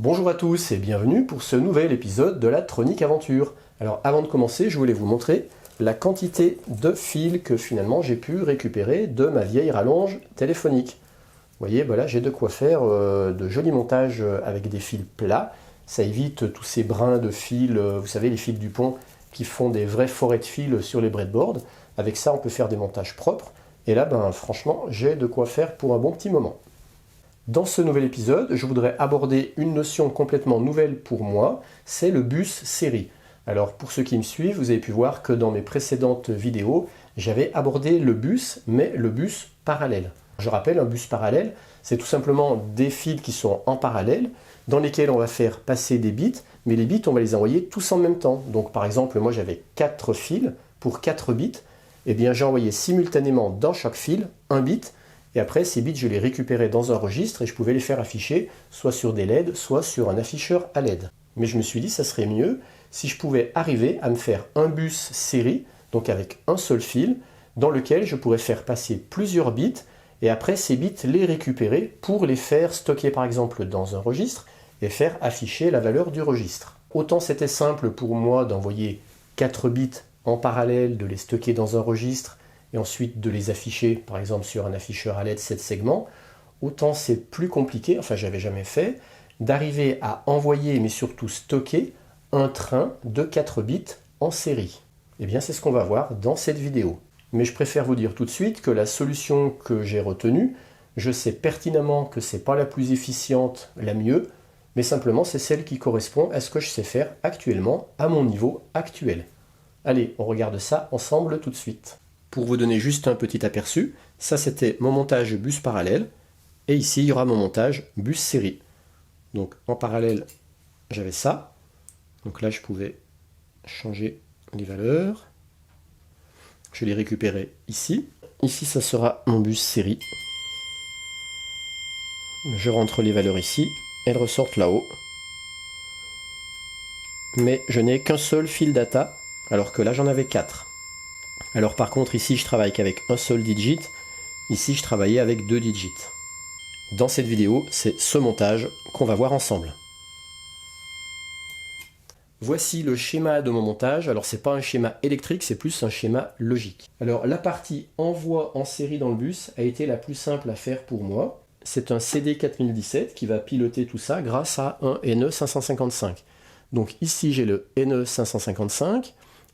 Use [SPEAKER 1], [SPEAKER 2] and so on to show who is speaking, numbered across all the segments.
[SPEAKER 1] Bonjour à tous et bienvenue pour ce nouvel épisode de la Tronic Aventure. Alors avant de commencer, je voulais vous montrer la quantité de fils que finalement j'ai pu récupérer de ma vieille rallonge téléphonique. Vous voyez, voilà, j'ai de quoi faire de jolis montages avec des fils plats. Ça évite tous ces brins de fils, vous savez, les fils du pont qui font des vraies forêts de fils sur les breadboards. Avec ça, on peut faire des montages propres. Et là, franchement, j'ai de quoi faire pour un bon petit moment. Dans ce nouvel épisode, je voudrais aborder une notion complètement nouvelle pour moi, c'est le bus série. Alors pour ceux qui me suivent, vous avez pu voir que dans mes précédentes vidéos, j'avais abordé le bus, mais le bus parallèle. Je rappelle, un bus parallèle, c'est tout simplement des fils qui sont en parallèle, dans lesquels on va faire passer des bits, mais les bits, on va les envoyer tous en même temps. Donc par exemple, moi j'avais 4 fils pour 4 bits, et bien j'ai envoyé simultanément dans chaque fil un bit. Et après, ces bits, je les récupérais dans un registre et je pouvais les faire afficher soit sur des LED, soit sur un afficheur à LED. Mais je me suis dit, ça serait mieux si je pouvais arriver à me faire un bus série, donc avec un seul fil, dans lequel je pourrais faire passer plusieurs bits, et après ces bits, les récupérer pour les faire stocker par exemple dans un registre et faire afficher la valeur du registre. Autant c'était simple pour moi d'envoyer 4 bits en parallèle, de les stocker dans un registre, et ensuite de les afficher, par exemple sur un afficheur à LED 7 segments, autant c'est plus compliqué, enfin j'avais jamais fait, d'arriver à envoyer, mais surtout stocker, un train de 4 bits en série. Et bien c'est ce qu'on va voir dans cette vidéo. Mais je préfère vous dire tout de suite que la solution que j'ai retenue, je sais pertinemment que c'est pas la plus efficiente, la mieux, mais simplement c'est celle qui correspond à ce que je sais faire actuellement, à mon niveau actuel. Allez, on regarde ça ensemble tout de suite. Pour vous donner juste un petit aperçu, ça c'était mon montage bus parallèle, et ici il y aura mon montage bus série. Donc en parallèle, j'avais ça, donc là je pouvais changer les valeurs, je les récupérais ici. Ici ça sera mon bus série, je rentre les valeurs ici, elles ressortent là-haut, mais je n'ai qu'un seul fil data, alors que là j'en avais 4. Alors par contre ici je travaille qu'avec un seul digit, ici je travaillais avec 2 digits. Dans cette vidéo, c'est ce montage qu'on va voir ensemble. Voici le schéma de mon montage. Alors c'est pas un schéma électrique, c'est plus un schéma logique. Alors la partie envoi en série dans le bus a été la plus simple à faire pour moi. C'est un CD4017 qui va piloter tout ça grâce à un NE555. Donc ici j'ai le NE555,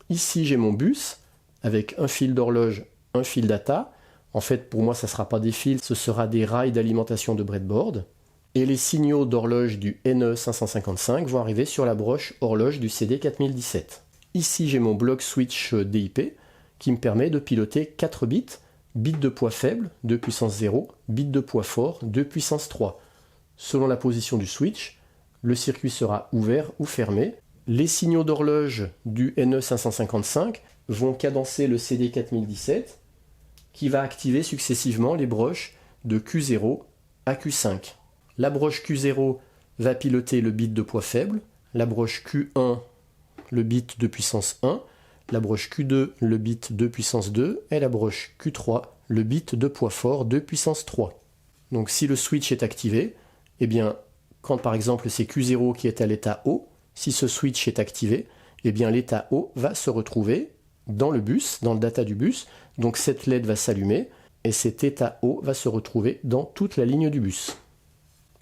[SPEAKER 1] ici j'ai mon bus, avec un fil d'horloge, un fil data. En fait, pour moi, ça ne sera pas des fils, ce sera des rails d'alimentation de breadboard. Et les signaux d'horloge du NE555 vont arriver sur la broche horloge du CD4017. Ici, j'ai mon block switch DIP qui me permet de piloter 4 bits, bits de poids faible, 2 puissance 0, bits de poids fort, 2 puissance 3. Selon la position du switch, le circuit sera ouvert ou fermé. Les signaux d'horloge du NE555 vont cadencer le CD4017 qui va activer successivement les broches de Q0 à Q5. La broche Q0 va piloter le bit de poids faible, la broche Q1 le bit de puissance 1, la broche Q2 le bit de puissance 2 et la broche Q3 le bit de poids fort de puissance 3. Donc si le switch est activé, eh bien quand par exemple c'est Q0 qui est à l'état haut, si ce switch est activé, eh bien l'état haut va se retrouver dans le bus, dans le data du bus, donc cette LED va s'allumer et cet état haut va se retrouver dans toute la ligne du bus.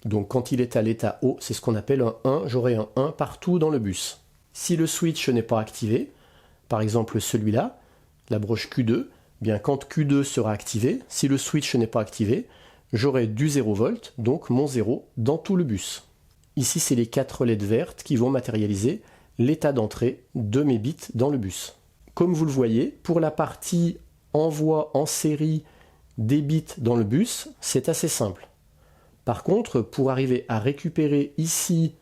[SPEAKER 1] Donc quand il est à l'état haut, c'est ce qu'on appelle un 1, j'aurai un 1 partout dans le bus. Si le switch n'est pas activé, par exemple celui-là, la broche Q2, bien quand Q2 sera activé, si le switch n'est pas activé, j'aurai du 0 volt, donc mon 0 dans tout le bus. Ici c'est les 4 LED vertes qui vont matérialiser l'état d'entrée de mes bits dans le bus. Comme vous le voyez, pour la partie envoi en série des bits dans le bus, c'est assez simple. Par contre, pour arriver à récupérer ici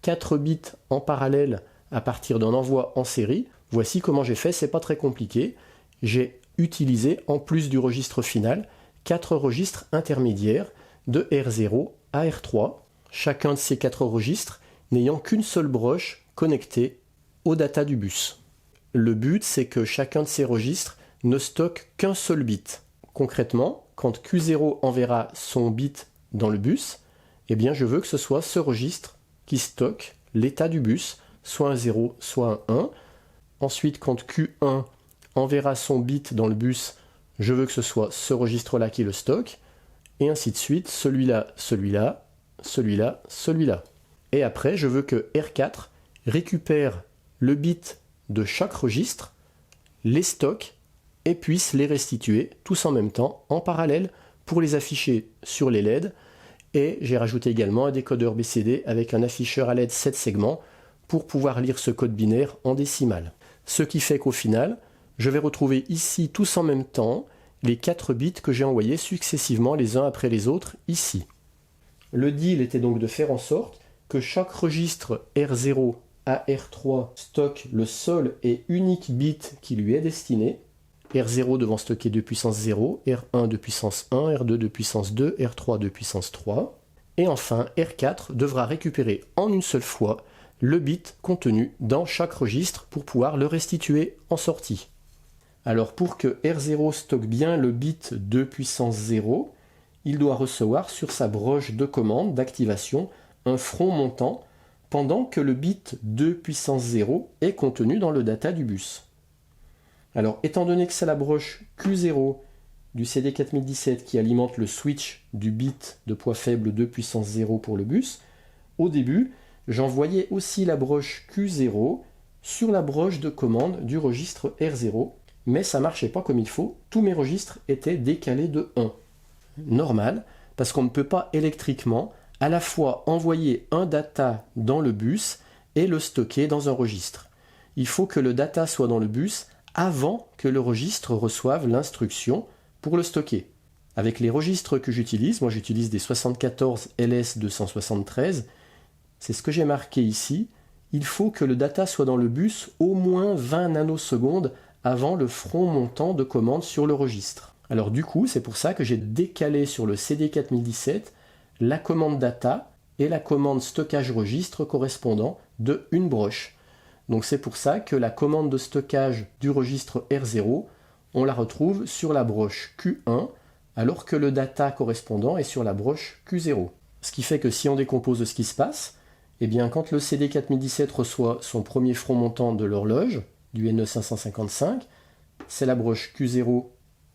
[SPEAKER 1] 4 bits en parallèle à partir d'un envoi en série, voici comment j'ai fait, c'est pas très compliqué. J'ai utilisé, en plus du registre final, 4 registres intermédiaires de R0 à R3, chacun de ces 4 registres n'ayant qu'une seule broche connectée au data du bus. Le but, c'est que chacun de ces registres ne stocke qu'un seul bit. Concrètement, quand Q0 enverra son bit dans le bus, eh bien je veux que ce soit ce registre qui stocke l'état du bus, soit un 0, soit un 1. Ensuite, quand Q1 enverra son bit dans le bus, je veux que ce soit ce registre-là qui le stocke, et ainsi de suite, celui-là, celui-là, celui-là, celui-là. Et après, je veux que R4 récupère le bit de chaque registre, les stocke et puisse les restituer tous en même temps, en parallèle, pour les afficher sur les LED. Et j'ai rajouté également un décodeur BCD avec un afficheur à LED 7 segments pour pouvoir lire ce code binaire en décimale. Ce qui fait qu'au final, je vais retrouver ici tous en même temps les 4 bits que j'ai envoyés successivement les uns après les autres ici. Le deal était donc de faire en sorte que chaque registre R0 à R3 stocke le seul et unique bit qui lui est destiné. R0 devant stocker 2 puissance 0, R1 de puissance 1, R2 de puissance 2, R3 de puissance 3. Et enfin, R4 devra récupérer en une seule fois le bit contenu dans chaque registre pour pouvoir le restituer en sortie. Alors pour que R0 stocke bien le bit 2 puissance 0, il doit recevoir sur sa broche de commande d'activation un front montant pendant que le bit 2 puissance 0 est contenu dans le data du bus. Alors, étant donné que c'est la broche Q0 du CD4017 qui alimente le switch du bit de poids faible 2 puissance 0 pour le bus, au début, j'envoyais aussi la broche Q0 sur la broche de commande du registre R0, mais ça ne marchait pas comme il faut, tous mes registres étaient décalés de 1. Normal, parce qu'on ne peut pas électriquement à la fois envoyer un data dans le bus et le stocker dans un registre. Il faut que le data soit dans le bus avant que le registre reçoive l'instruction pour le stocker. Avec les registres que j'utilise, moi j'utilise des 74 LS273, c'est ce que j'ai marqué ici, il faut que le data soit dans le bus au moins 20 nanosecondes avant le front montant de commande sur le registre. Alors du coup, c'est pour ça que j'ai décalé sur le CD4017 la commande data et la commande stockage registre correspondant de une broche. Donc c'est pour ça que la commande de stockage du registre R0, on la retrouve sur la broche Q1, alors que le data correspondant est sur la broche Q0. Ce qui fait que si on décompose ce qui se passe, eh bien quand le CD4017 reçoit son premier front montant de l'horloge, du NE555, c'est la broche Q0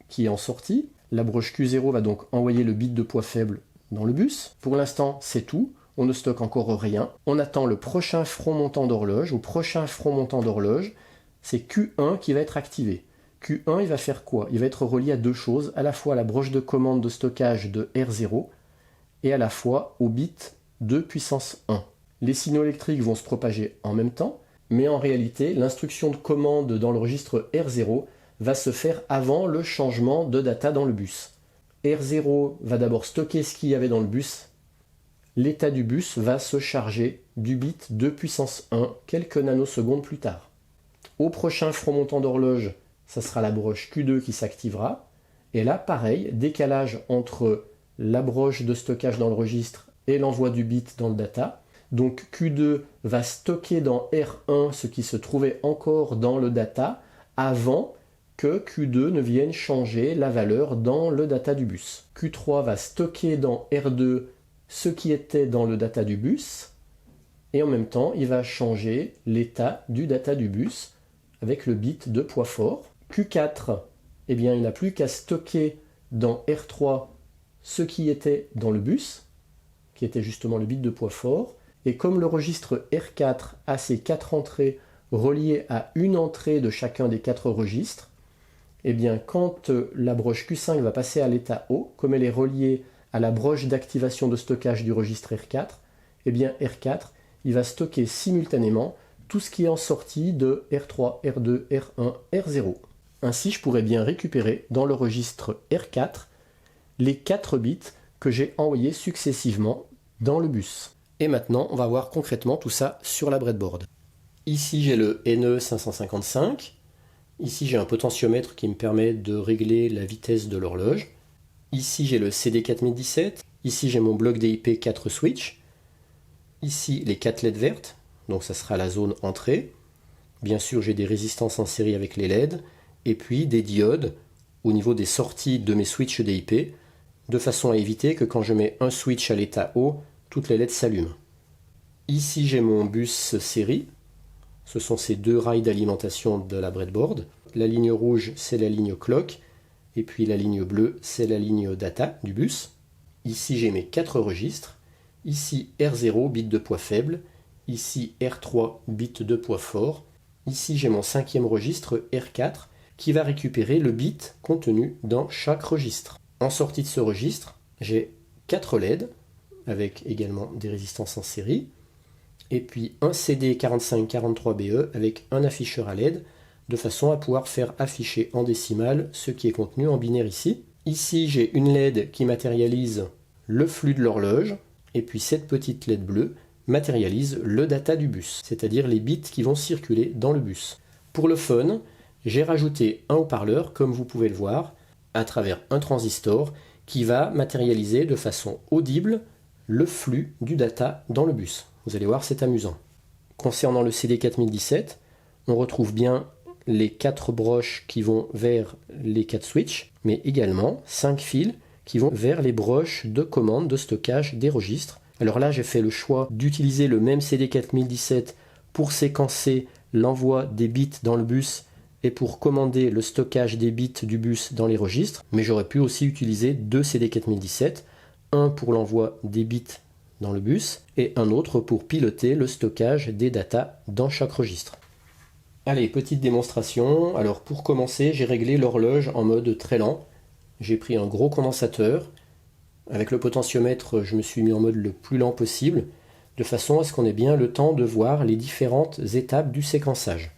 [SPEAKER 1] qui est en sortie. La broche Q0 va donc envoyer le bit de poids faible dans le bus. Pour l'instant, c'est tout. On ne stocke encore rien. On attend le prochain front montant d'horloge. Au prochain front montant d'horloge, c'est Q1 qui va être activé. Q1, il va faire quoi? Il va être relié à deux choses, à la fois à la broche de commande de stockage de R0 et à la fois au bit 2 puissance 1. Les signaux électriques vont se propager en même temps, mais en réalité, l'instruction de commande dans le registre R0 va se faire avant le changement de data dans le bus. R0 va d'abord stocker ce qu'il y avait dans le bus. L'état du bus va se charger du bit 2 puissance 1 quelques nanosecondes plus tard. Au prochain front montant d'horloge, ça sera la broche Q2 qui s'activera. Et là, pareil, décalage entre la broche de stockage dans le registre et l'envoi du bit dans le data. Donc Q2 va stocker dans R1 ce qui se trouvait encore dans le data avant que Q2 ne vienne changer la valeur dans le data du bus. Q3 va stocker dans R2 ce qui était dans le data du bus, et en même temps, il va changer l'état du data du bus avec le bit de poids fort. Q4, eh bien, il n'a plus qu'à stocker dans R3 ce qui était dans le bus, qui était justement le bit de poids fort, et comme le registre R4 a ses 4 entrées reliées à une entrée de chacun des 4 registres, eh bien, quand la broche Q5 va passer à l'état haut, comme elle est reliée à la broche d'activation de stockage du registre R4, eh bien R4, il va stocker simultanément tout ce qui est en sortie de R3, R2, R1, R0. Ainsi, je pourrais bien récupérer dans le registre R4 les 4 bits que j'ai envoyés successivement dans le bus. Et maintenant, on va voir concrètement tout ça sur la breadboard. Ici, j'ai le NE555. Ici, j'ai un potentiomètre qui me permet de régler la vitesse de l'horloge. Ici, j'ai le CD4017. Ici, j'ai mon bloc DIP 4 switch. Ici, les 4 LED vertes. Donc, ça sera la zone entrée. Bien sûr, j'ai des résistances en série avec les LED. Et puis, des diodes au niveau des sorties de mes switches DIP, de façon à éviter que quand je mets un switch à l'état haut, toutes les LED s'allument. Ici j'ai mon bus série, ce sont ces deux rails d'alimentation de la breadboard. La ligne rouge c'est la ligne clock, et puis la ligne bleue c'est la ligne data du bus. Ici j'ai mes 4 registres, ici R0 bit de poids faible, ici R3 bit de poids fort, ici j'ai mon 5e registre R4 qui va récupérer le bit contenu dans chaque registre. En sortie de ce registre, j'ai 4 LED avec également des résistances en série, et puis un CD4543BE avec un afficheur à LED, de façon à pouvoir faire afficher en décimale ce qui est contenu en binaire ici. Ici, j'ai une LED qui matérialise le flux de l'horloge, et puis cette petite LED bleue matérialise le data du bus, c'est-à-dire les bits qui vont circuler dans le bus. Pour le fun, j'ai rajouté un haut-parleur, comme vous pouvez le voir, à travers un transistor qui va matérialiser de façon audible le flux du data dans le bus. Vous allez voir, c'est amusant. Concernant le CD4017, on retrouve bien les 4 broches qui vont vers les 4 switches, mais également 5 fils qui vont vers les broches de commande de stockage des registres. Alors là, j'ai fait le choix d'utiliser le même CD4017 pour séquencer l'envoi des bits dans le bus et pour commander le stockage des bits du bus dans les registres, mais j'aurais pu aussi utiliser 2 CD4017, un pour l'envoi des bits dans le bus et un autre pour piloter le stockage des datas dans chaque registre. Allez, petite démonstration. Alors pour commencer, j'ai réglé l'horloge en mode très lent. J'ai pris un gros condensateur. Avec le potentiomètre, je me suis mis en mode le plus lent possible, de façon à ce qu'on ait bien le temps de voir les différentes étapes du séquençage.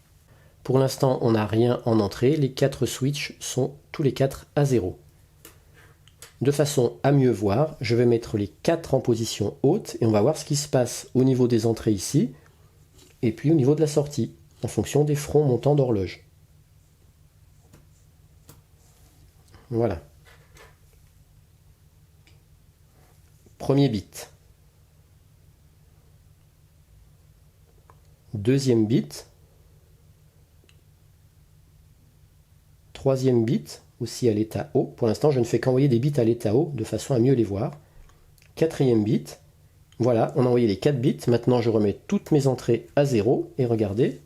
[SPEAKER 1] Pour l'instant, on n'a rien en entrée. Les 4 switches sont tous les 4 à 0. De façon à mieux voir, je vais mettre les 4 en position haute et on va voir ce qui se passe au niveau des entrées ici et puis au niveau de la sortie, en fonction des fronts montants d'horloge. Voilà. Premier bit. Deuxième bit. Troisième bit, aussi à l'état haut. Pour l'instant, je ne fais qu'envoyer des bits à l'état haut, de façon à mieux les voir. Quatrième bit. Voilà, on a envoyé les 4 bits. Maintenant, je remets toutes mes entrées à 0. Et regardez.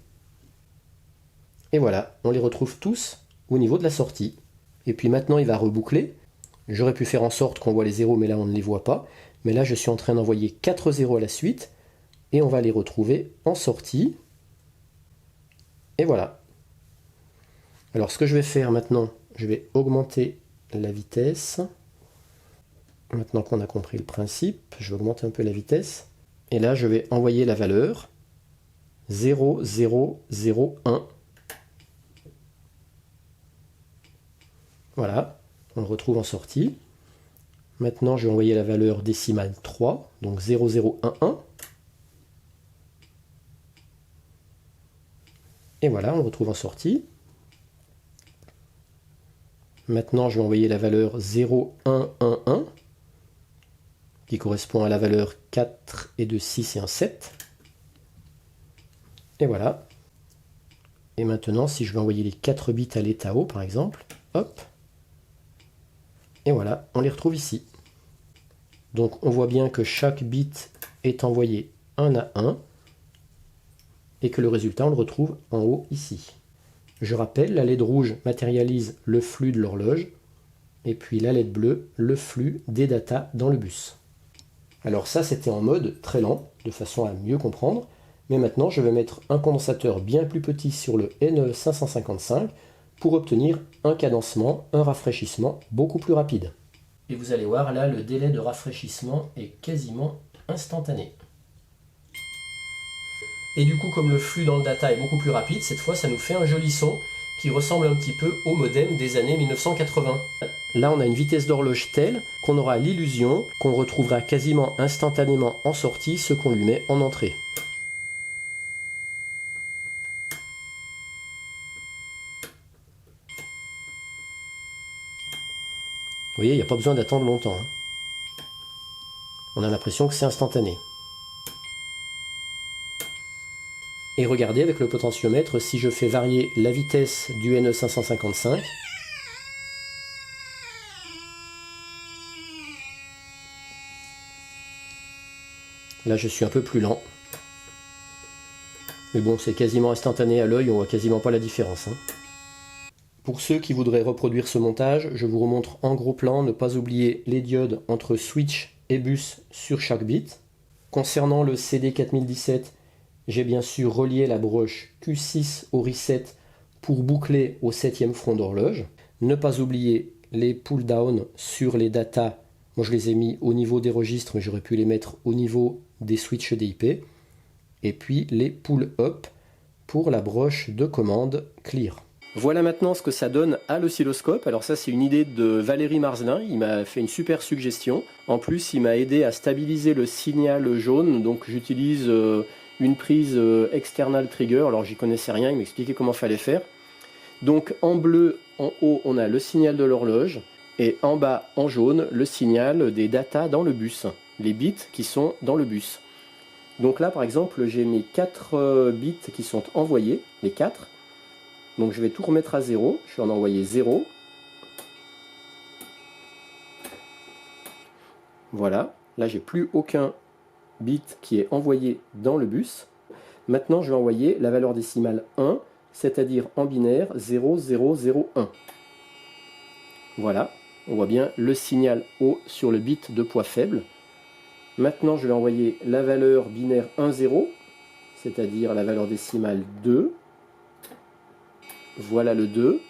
[SPEAKER 1] Et voilà, on les retrouve tous au niveau de la sortie. Et puis maintenant, il va reboucler. J'aurais pu faire en sorte qu'on voit les 0, mais là, on ne les voit pas. Mais là, je suis en train d'envoyer 4 0 à la suite. Et on va les retrouver en sortie. Et voilà. Alors, ce que je vais faire maintenant, je vais augmenter la vitesse. Maintenant qu'on a compris le principe, je vais augmenter un peu la vitesse. Et là, je vais envoyer la valeur 0001. Voilà, on le retrouve en sortie. Maintenant, je vais envoyer la valeur décimale 3, donc 0011. Et voilà, on le retrouve en sortie. Maintenant, je vais envoyer la valeur 0111, qui correspond à la valeur 4 et de 6 et un 7. Et voilà. Et maintenant, si je vais envoyer les 4 bits à l'état haut, par exemple, hop. Et voilà, on les retrouve ici. Donc on voit bien que chaque bit est envoyé un à un et que le résultat on le retrouve en haut ici. Je rappelle, la LED rouge matérialise le flux de l'horloge et puis la LED bleue le flux des datas dans le bus. Alors ça c'était en mode très lent, de façon à mieux comprendre, mais maintenant je vais mettre un condensateur bien plus petit sur le N555 pour obtenir un cadencement, un rafraîchissement beaucoup plus rapide. Et vous allez voir, là, le délai de rafraîchissement est quasiment instantané. Et du coup, comme le flux dans le data est beaucoup plus rapide, cette fois, ça nous fait un joli son qui ressemble un petit peu au modem des années 1980. Là, on a une vitesse d'horloge telle qu'on aura l'illusion qu'on retrouvera quasiment instantanément en sortie ce qu'on lui met en entrée. Vous voyez, il n'y a pas besoin d'attendre longtemps. On a l'impression que c'est instantané. Et regardez avec le potentiomètre, si je fais varier la vitesse du NE555, là je suis un peu plus lent, Mais bon, c'est quasiment instantané à l'œil, on voit quasiment pas la différence, hein. Pour ceux qui voudraient reproduire ce montage, je vous remontre en gros plan, ne pas oublier les diodes entre switch et bus sur chaque bit. Concernant le CD4017, j'ai bien sûr relié la broche Q6 au reset pour boucler au 7e front d'horloge. Ne pas oublier les pull-down sur les datas. Moi je les ai mis au niveau des registres, mais j'aurais pu les mettre au niveau des switches DIP. Et puis les pull-up pour la broche de commande Clear. Voilà maintenant ce que ça donne à l'oscilloscope. Alors ça c'est une idée de Valérie Marzelin, il m'a fait une super suggestion. En plus il m'a aidé à stabiliser le signal jaune, donc j'utilise une prise external trigger, alors j'y connaissais rien, il m'expliquait comment fallait faire. Donc en bleu, en haut on a le signal de l'horloge, et en bas en jaune le signal des datas dans le bus, les bits qui sont dans le bus. Donc là par exemple j'ai mes 4 bits qui sont envoyés, les 4. Donc je vais tout remettre à 0, je vais en envoyer 0. Voilà, là j'ai plus aucun bit qui est envoyé dans le bus. Maintenant je vais envoyer la valeur décimale 1, c'est-à-dire en binaire 0001. Voilà, on voit bien le signal haut sur le bit de poids faible. Maintenant je vais envoyer la valeur binaire 10, c'est-à-dire la valeur décimale 2. Voilà le 2.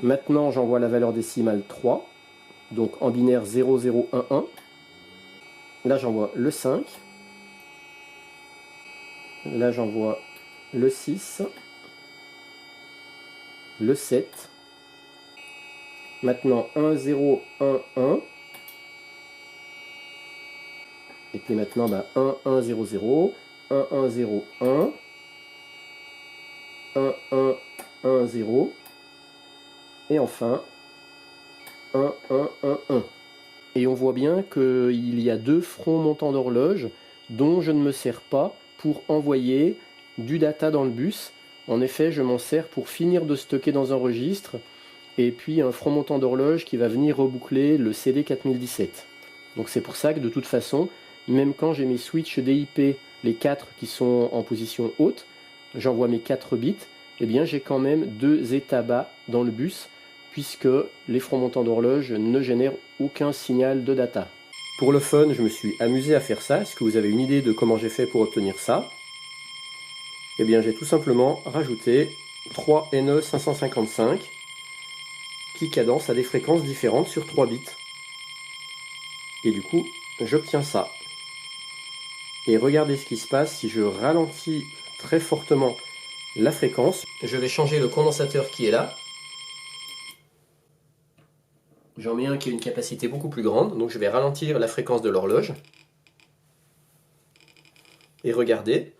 [SPEAKER 1] Maintenant j'envoie la valeur décimale 3, donc en binaire 0011. Là j'envoie le 5. Là j'envoie le 6. Le 7. Maintenant 1011. Et puis maintenant 1100, 1101, 1110. Et enfin 1111. Et on voit bien qu'il y a 2 fronts montants d'horloge dont je ne me sers pas pour envoyer du data dans le bus. En effet, je m'en sers pour finir de stocker dans un registre et puis un front montant d'horloge qui va venir reboucler le CD4017. Donc c'est pour ça que de toute façon, même quand j'ai mes switches DIP, les 4 qui sont en position haute, j'envoie mes 4 bits, et bien j'ai quand même 2 états bas dans le bus, puisque les fronts montants d'horloge ne génèrent aucun signal de data. Pour le fun, je me suis amusé à faire ça. Est-ce que vous avez une idée de comment j'ai fait pour obtenir ça? Eh bien j'ai tout simplement rajouté 3 NE 555 qui cadencent à des fréquences différentes sur 3 bits. Et du coup, j'obtiens ça. Et regardez ce qui se passe si je ralentis très fortement la fréquence. Je vais changer le condensateur qui est là. J'en mets un qui a une capacité beaucoup plus grande, donc je vais ralentir la fréquence de l'horloge. Et regardez,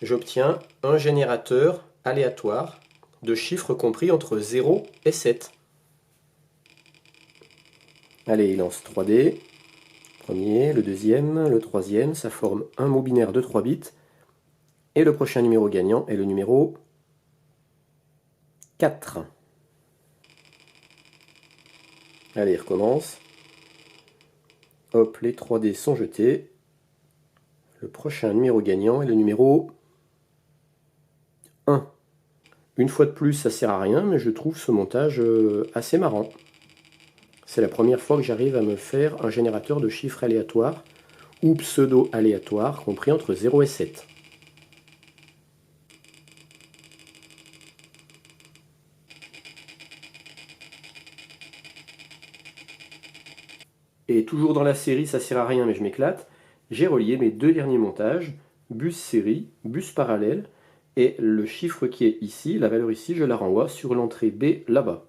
[SPEAKER 1] j'obtiens un générateur aléatoire de chiffres compris entre 0 et 7. Allez, il lance 3D. Premier, le deuxième, le troisième, ça forme un mot binaire de 3 bits. Et le prochain numéro gagnant est le numéro 4. Allez, il recommence. Hop, les 3D sont jetés. Le prochain numéro gagnant est le numéro 1. Une fois de plus, ça sert à rien, mais je trouve ce montage assez marrant. C'est la première fois que j'arrive à me faire un générateur de chiffres aléatoires ou pseudo-aléatoires compris entre 0 et 7. Et toujours dans la série, ça sert à rien mais je m'éclate, j'ai relié mes 2 derniers montages, bus série, bus parallèle, et le chiffre qui est ici, la valeur ici, je la renvoie sur l'entrée B là-bas.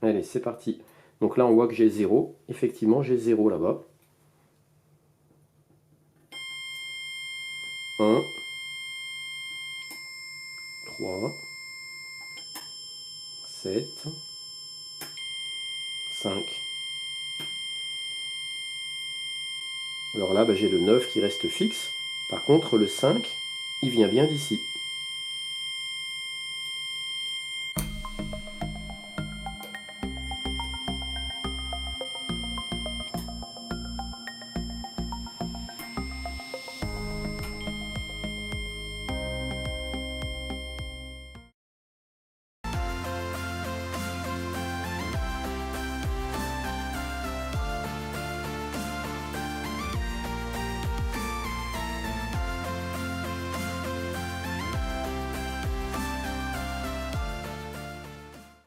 [SPEAKER 1] Allez, c'est parti. Donc là, on voit que j'ai 0. Effectivement, j'ai 0 là-bas. 1, 3, 7, 5. Alors là, j'ai le 9 qui reste fixe. Par contre, le 5, il vient bien d'ici.